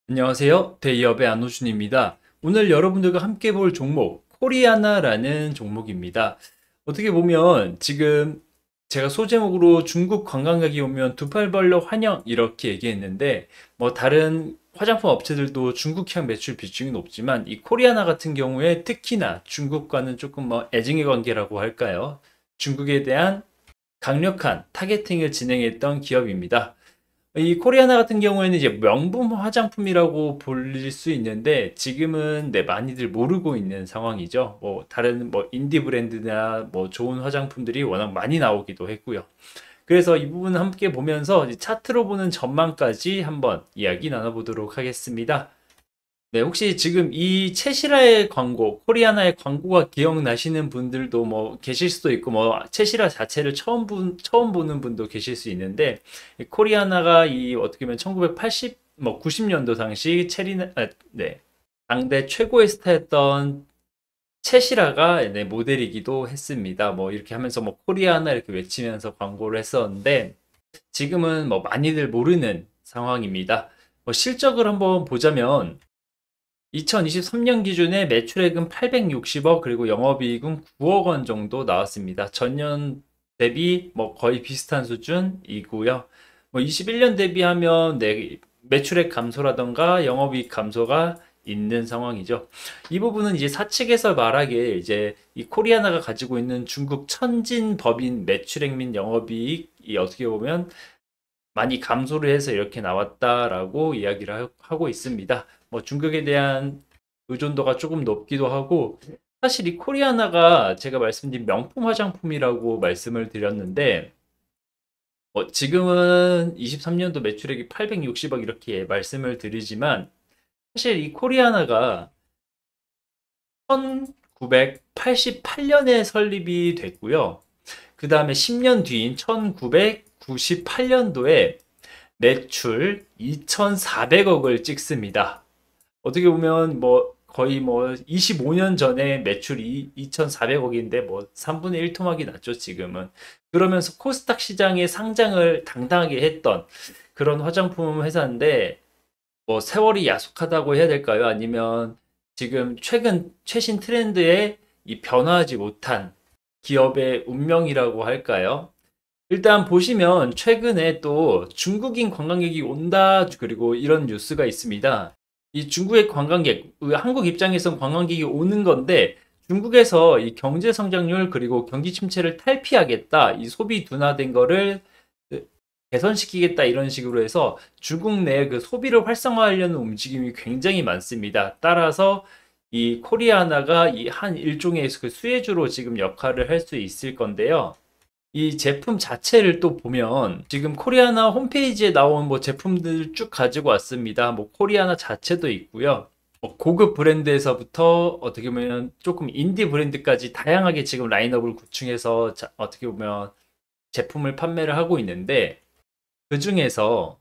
안녕하세요. 대기업의 안호준입니다. 오늘 여러분들과 함께 볼 종목, 코리아나라는 종목입니다. 어떻게 보면 지금 제가 소제목으로 중국 관광객이 오면 두 팔 벌려 환영 이렇게 얘기했는데 뭐 다른 화장품 업체들도 중국향 매출 비중이 높지만 이 코리아나 같은 경우에 특히나 중국과는 조금 뭐 애증의 관계라고 할까요? 중국에 대한 강력한 타겟팅을 진행했던 기업입니다. 이 코리아나 같은 경우에는 이제 명품 화장품이라고 불릴 수 있는데 지금은 많이들 모르고 있는 상황이죠. 뭐 다른 뭐 인디 브랜드나 뭐 좋은 화장품들이 워낙 많이 나오기도 했고요. 그래서 이 부분 함께 보면서 이제 차트로 보는 전망까지 한번 이야기 나눠보도록 하겠습니다. 네, 혹시 지금 이 채시라의 광고, 코리아나의 광고가 기억나시는 분들도 뭐 계실 수도 있고, 뭐 채시라 자체를 처음 보는 분도 계실 수 있는데, 이 코리아나가 이 어떻게 보면 1980, 뭐 90년도 당시 당대 최고의 스타였던 채시라가 모델이기도 했습니다. 뭐 이렇게 하면서 뭐 코리아나 이렇게 외치면서 광고를 했었는데, 지금은 뭐 많이들 모르는 상황입니다. 뭐 실적을 한번 보자면, 2023년 기준에 매출액은 860억 그리고 영업이익은 9억 원 정도 나왔습니다. 전년 대비 뭐 거의 비슷한 수준이고요. 뭐 21년 대비하면 매출액 감소라던가 영업이익 감소가 있는 상황이죠. 이 부분은 이제 사측에서 말하기에 이제 이 코리아나가 가지고 있는 중국 천진 법인 매출액 및 영업이익이 어떻게 보면 많이 감소를 해서 이렇게 나왔다라고 이야기를 하고 있습니다. 뭐 중국에 대한 의존도가 조금 높기도 하고 사실 이 코리아나가 제가 말씀드린 명품 화장품이라고 말씀을 드렸는데 지금은 23년도 매출액이 860억 이렇게 말씀을 드리지만 사실 이 코리아나가 1988년에 설립이 됐고요. 그 다음에 10년 뒤인 1998년도에 매출 2,400억을 찍습니다. 어떻게 보면 뭐 거의 뭐 25년 전에 매출이 2,400억인데 뭐 3분의 1 토막이 났죠, 지금은. 그러면서 코스닥 시장에 상장을 당당하게 했던 그런 화장품 회사인데 뭐 세월이 야속하다고 해야 될까요? 아니면 지금 최신 트렌드에 이 변화하지 못한 기업의 운명이라고 할까요? 일단 보시면 최근에 또 중국인 관광객이 온다 그리고 이런 뉴스가 있습니다. 이 중국의 관광객, 한국 입장에선 관광객이 오는 건데 중국에서 이 경제 성장률 그리고 경기 침체를 탈피하겠다, 이 소비 둔화된 거를 개선시키겠다 이런 식으로 해서 중국 내 그 소비를 활성화하려는 움직임이 굉장히 많습니다. 따라서 이 코리아나가 이 한 일종의 그 수혜주로 지금 역할을 할 수 있을 건데요. 이 제품 자체를 또 보면 지금 코리아나 홈페이지에 나온 뭐 제품들 쭉 가지고 왔습니다. 뭐 코리아나 자체도 있고요. 뭐 고급 브랜드에서부터 어떻게 보면 조금 인디 브랜드까지 다양하게 지금 라인업을 구축해서 어떻게 보면 제품을 판매를 하고 있는데 그 중에서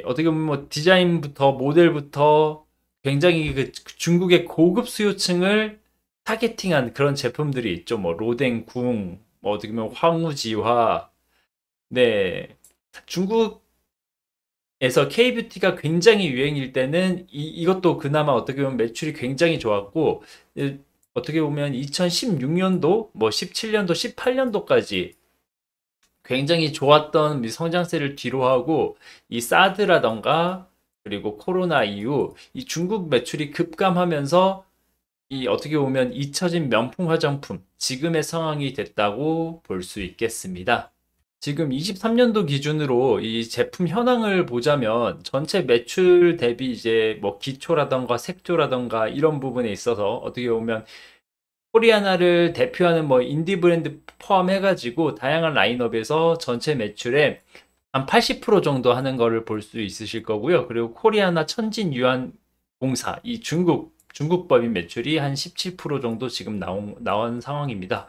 어떻게 보면 뭐 디자인부터 모델부터 굉장히 그 중국의 고급 수요층을 타겟팅한 그런 제품들이 있죠. 뭐 로댕궁, 뭐 어떻게 보면 황우지화. 네. 중국에서 K뷰티가 굉장히 유행일 때는 이것도 그나마 어떻게 보면 매출이 굉장히 좋았고, 어떻게 보면 2016년도, 뭐 17년도, 18년도까지 굉장히 좋았던 성장세를 뒤로하고 이 사드라던가 그리고 코로나 이후 이 중국 매출이 급감하면서 이 어떻게 보면 잊혀진 명품 화장품 지금의 상황이 됐다고 볼 수 있겠습니다. 지금 23년도 기준으로 이 제품 현황을 보자면 전체 매출 대비 이제 뭐 기초라던가 색조라던가 이런 부분에 있어서 어떻게 보면 코리아나를 대표하는 뭐 인디 브랜드 포함해가지고 다양한 라인업에서 전체 매출의 한 80% 정도 하는 거를 볼 수 있으실 거고요. 그리고 코리아나 천진유안 공사, 이 중국 법인 매출이 한 17% 정도 지금 나온 상황입니다.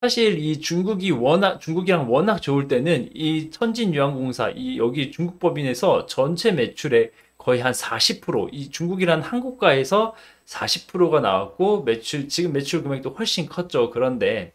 사실 이 중국이랑 워낙 좋을 때는 이 천진유안공사, 이 여기 중국 법인에서 전체 매출의 거의 한 40%, 이 중국이란 한국가에서 40%가 나왔고 지금 매출 금액도 훨씬 컸죠. 그런데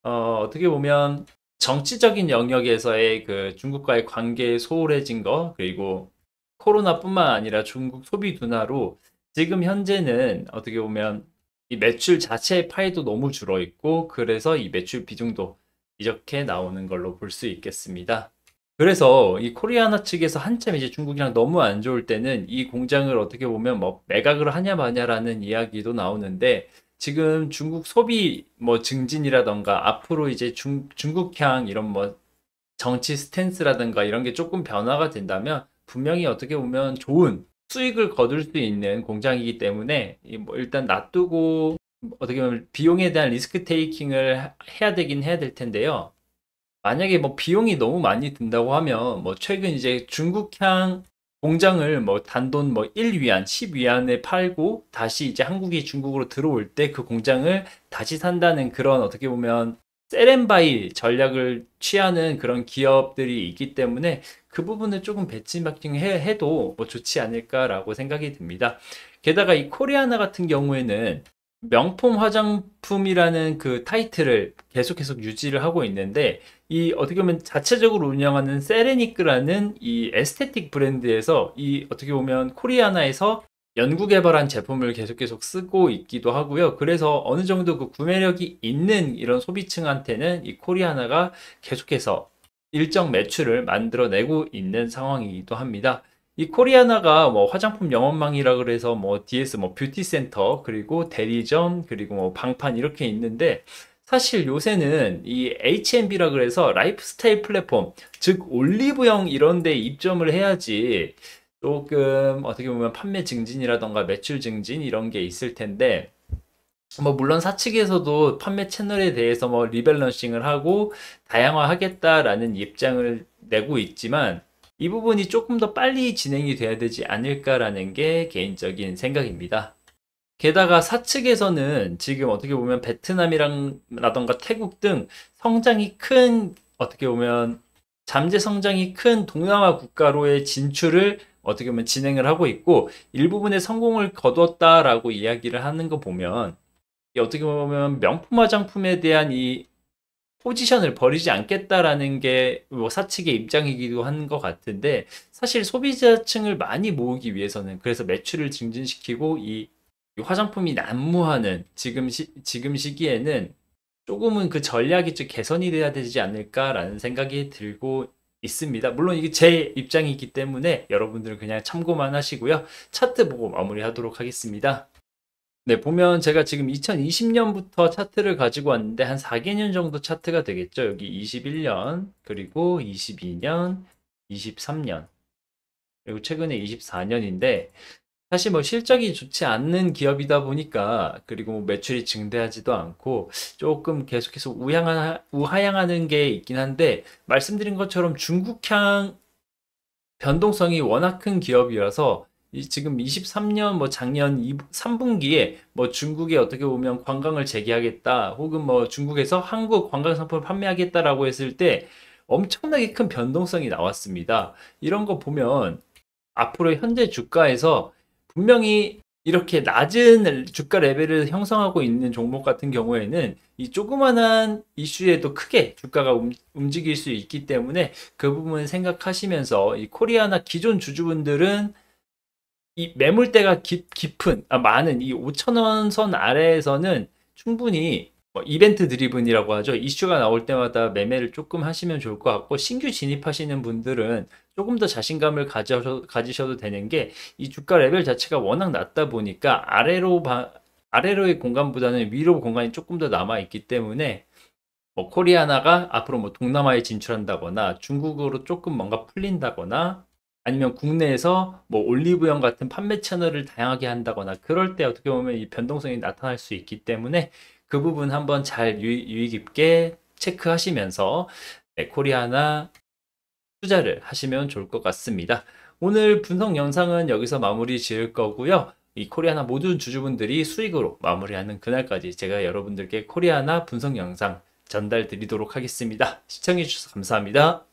어떻게 보면 정치적인 영역에서의 그 중국과의 관계 소홀해진 거, 그리고 코로나뿐만 아니라 중국 소비 둔화로 지금 현재는 어떻게 보면 이 매출 자체의 파이도 너무 줄어 있고, 그래서 이 매출 비중도 이렇게 나오는 걸로 볼 수 있겠습니다. 그래서 이 코리아나 측에서 한참 이제 중국이랑 너무 안 좋을 때는 이 공장을 어떻게 보면 뭐 매각을 하냐 마냐라는 이야기도 나오는데, 지금 중국 소비 뭐 증진이라던가 앞으로 이제 중국향 이런 뭐 정치 스탠스라든가 이런 게 조금 변화가 된다면 분명히 어떻게 보면 좋은 수익을 거둘 수 있는 공장이기 때문에 이뭐 일단 놔두고 어떻게 보면 비용에 대한 리스크 테이킹을 해야 되긴 해야 될 텐데요. 만약에 뭐 비용이 너무 많이 든다고 하면 뭐 최근 이제 중국향 공장을 뭐 단돈 뭐 1위안, 10위안에 팔고 다시 이제 한국이 중국으로 들어올 때 그 공장을 다시 산다는 그런 어떻게 보면 셀앤바이 전략을 취하는 그런 기업들이 있기 때문에 그 부분을 조금 배치마킹 해도 뭐 좋지 않을까라고 생각이 듭니다. 게다가 이 코리아나 같은 경우에는 명품 화장품이라는 그 타이틀을 계속 유지를 하고 있는데, 이 어떻게 보면 자체적으로 운영하는 세레니크라는 이 에스테틱 브랜드에서 이 어떻게 보면 코리아나에서 연구 개발한 제품을 계속 쓰고 있기도 하고요. 그래서 어느 정도 그 구매력이 있는 이런 소비층한테는 이 코리아나가 계속해서 일정 매출을 만들어내고 있는 상황이기도 합니다. 이 코리아나가 뭐 화장품 영업망이라 그래서 뭐 DS 뭐 뷰티 센터 그리고 대리점 그리고 뭐 방판 이렇게 있는데, 사실 요새는 이 H&B라 그래서 라이프스타일 플랫폼, 즉 올리브영 이런 데 입점을 해야지 조금 어떻게 보면 판매 증진이라던가 매출 증진 이런 게 있을 텐데, 뭐 물론 사측에서도 판매 채널에 대해서 뭐 리밸런싱을 하고 다양화하겠다라는 입장을 내고 있지만, 이 부분이 조금 더 빨리 진행이 돼야 되지 않을까라는 게 개인적인 생각입니다. 게다가 사측에서는 지금 어떻게 보면 베트남이랑 라던가 태국 등 성장이 큰 어떻게 보면 잠재 성장이 큰 동남아 국가로의 진출을 어떻게 보면 진행을 하고 있고, 일부분의 성공을 거뒀다라고 이야기를 하는 거 보면 어떻게 보면 명품 화장품에 대한 이 포지션을 버리지 않겠다라는 게 뭐 사측의 입장이기도 한 것 같은데, 사실 소비자층을 많이 모으기 위해서는 그래서 매출을 증진시키고 이 화장품이 난무하는 지금 시기에는 조금은 그 전략이 좀 개선이 돼야 되지 않을까라는 생각이 들고 있습니다. 물론 이게 제 입장이기 때문에 여러분들은 그냥 참고만 하시고요. 차트 보고 마무리하도록 하겠습니다. 네, 보면 제가 지금 2020년부터 차트를 가지고 왔는데 한 4개년 정도 차트가 되겠죠. 여기 21년, 그리고 22년, 23년, 그리고 최근에 24년인데, 사실 뭐 실적이 좋지 않는 기업이다 보니까, 그리고 뭐 매출이 증대하지도 않고 조금 계속해서 우하향하는 게 있긴 한데, 말씀드린 것처럼 중국향 변동성이 워낙 큰 기업이라서 지금 23년 뭐 작년 3분기에 뭐 중국에 어떻게 보면 관광을 재개하겠다, 혹은 뭐 중국에서 한국 관광 상품을 판매하겠다라고 했을 때 엄청나게 큰 변동성이 나왔습니다. 이런 거 보면 앞으로 현재 주가에서 분명히 이렇게 낮은 주가 레벨을 형성하고 있는 종목 같은 경우에는 이 조그만한 이슈에도 크게 주가가 움직일 수 있기 때문에 그 부분 생각하시면서 이 코리아나 기존 주주분들은 이 매물대가 깊은, 많은 이 5,000원 선 아래에서는 충분히 뭐 이벤트 드리븐이라고 하죠. 이슈가 나올 때마다 매매를 조금 하시면 좋을 것 같고, 신규 진입하시는 분들은 조금 더 자신감을 가지셔도 되는 게, 이 주가 레벨 자체가 워낙 낮다 보니까 아래로의 공간보다는 위로 공간이 조금 더 남아 있기 때문에 뭐 코리아나가 앞으로 뭐 동남아에 진출한다거나 중국으로 조금 뭔가 풀린다거나 아니면 국내에서 뭐 올리브영 같은 판매 채널을 다양하게 한다거나 그럴 때 어떻게 보면 이 변동성이 나타날 수 있기 때문에 그 부분 한번 잘 유의 깊게 체크하시면서 코리아나 투자를 하시면 좋을 것 같습니다. 오늘 분석 영상은 여기서 마무리 지을 거고요. 이 코리아나 모든 주주분들이 수익으로 마무리하는 그날까지 제가 여러분들께 코리아나 분석 영상 전달 드리도록 하겠습니다. 시청해 주셔서 감사합니다.